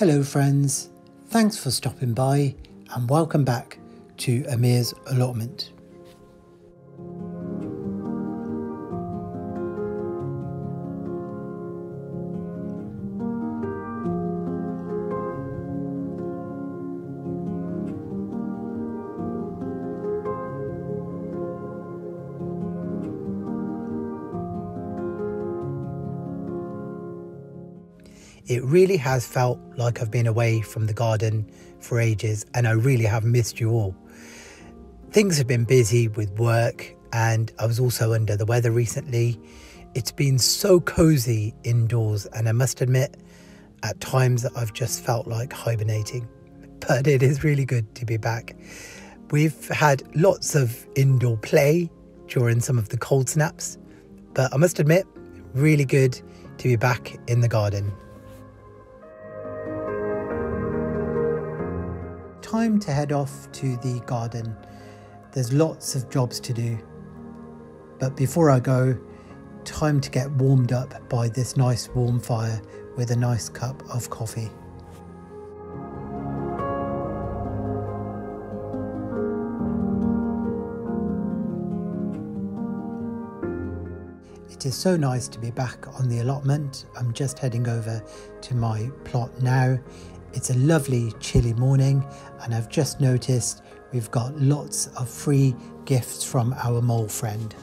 Hello friends, thanks for stopping by and welcome back to Amir's Allotment. It really has felt like I've been away from the garden for ages and I really have missed you all. Things have been busy with work and I was also under the weather recently. It's been so cozy indoors and I must admit at times I've just felt like hibernating, but it is really good to be back. We've had lots of indoor play during some of the cold snaps, but I must admit really good to be back in the garden. Time to head off to the garden. There's lots of jobs to do. But before I go, time to get warmed up by this nice warm fire with a nice cup of coffee. It is so nice to be back on the allotment. I'm just heading over to my plot now. It's a lovely chilly morning and I've just noticed we've got lots of free gifts from our mole friend.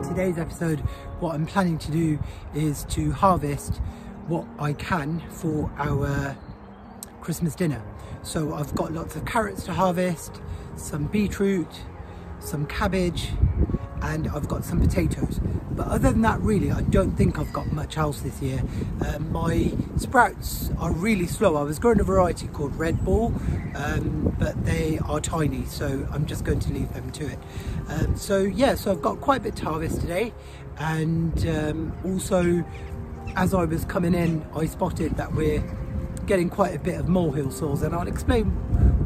Today's episode, what I'm planning to do is to harvest what I can for our Christmas dinner. So I've got lots of carrots to harvest, some beetroot, some cabbage, and I've got some potatoes. But other than that, really, I don't think I've got much else this year. My sprouts are really slow. I was growing a variety called Red Ball, but they are tiny, so I'm just going to leave them to it. So I've got quite a bit to harvest today, and also as I was coming in, I spotted that we're getting quite a bit of molehill soils, and I'll explain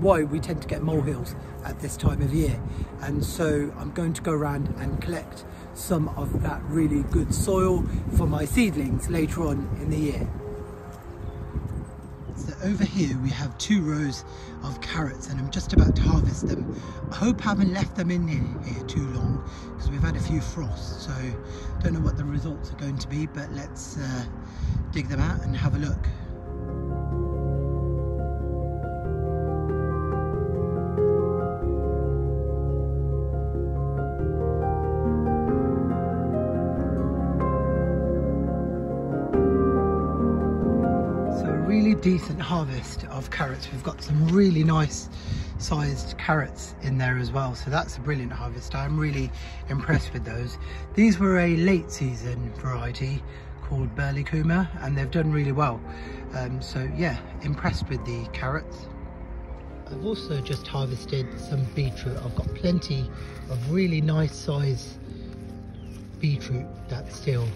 why we tend to get molehills at this time of year. And so I'm going to go around and collect some of that really good soil for my seedlings later on in the year. So over here we have 2 rows of carrots and I'm just about to harvest them. I hope I haven't left them in here too long because we've had a few frosts, so don't know what the results are going to be, but let's dig them out and have a look. Really decent harvest of carrots. We've got some really nice sized carrots in there as well, so that's a brilliant harvest. I'm really impressed with those. These were a late season variety called Burley Kuma and they've done really well, so yeah, impressed with the carrots. I've also just harvested some beetroot. I've got plenty of really nice size beetroot that's still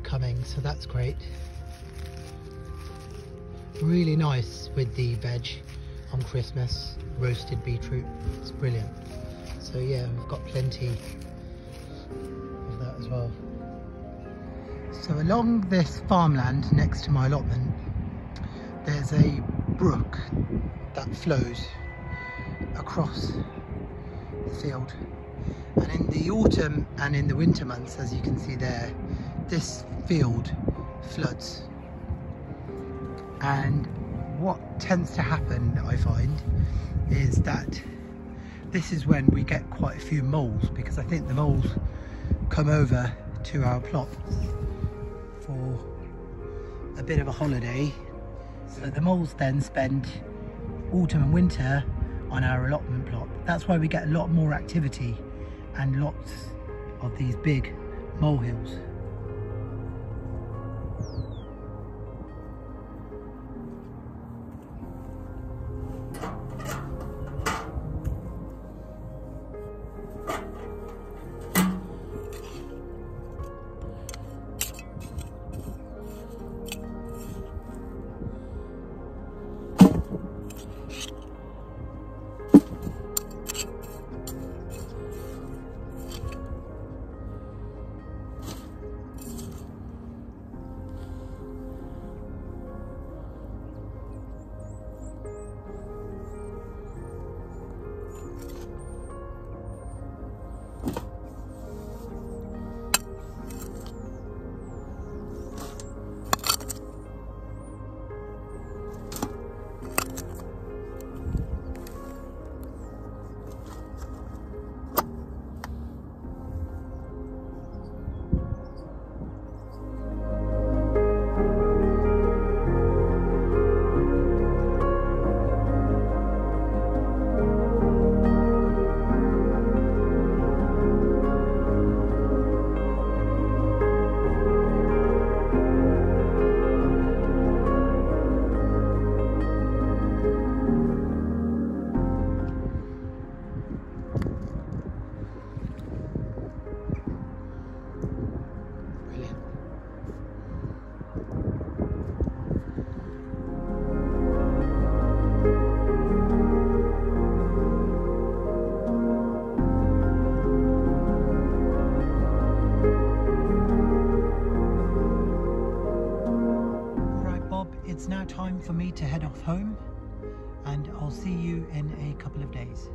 coming, so that's great. Really nice with the veg on Christmas, roasted beetroot, it's brilliant. So yeah, we've got plenty of that as well. So along this farmland next to my allotment, there's a brook that flows across the field, and in the autumn and in the winter months, as you can see there, this field floods And what tends to happen, I find, is that this is when we get quite a few moles, because I think the moles come over to our plots for a bit of a holiday. So the moles then spend autumn and winter on our allotment plot. That's why we get a lot more activity and lots of these big molehills. It's now time for me to head off home, and I'll see you in a couple of days.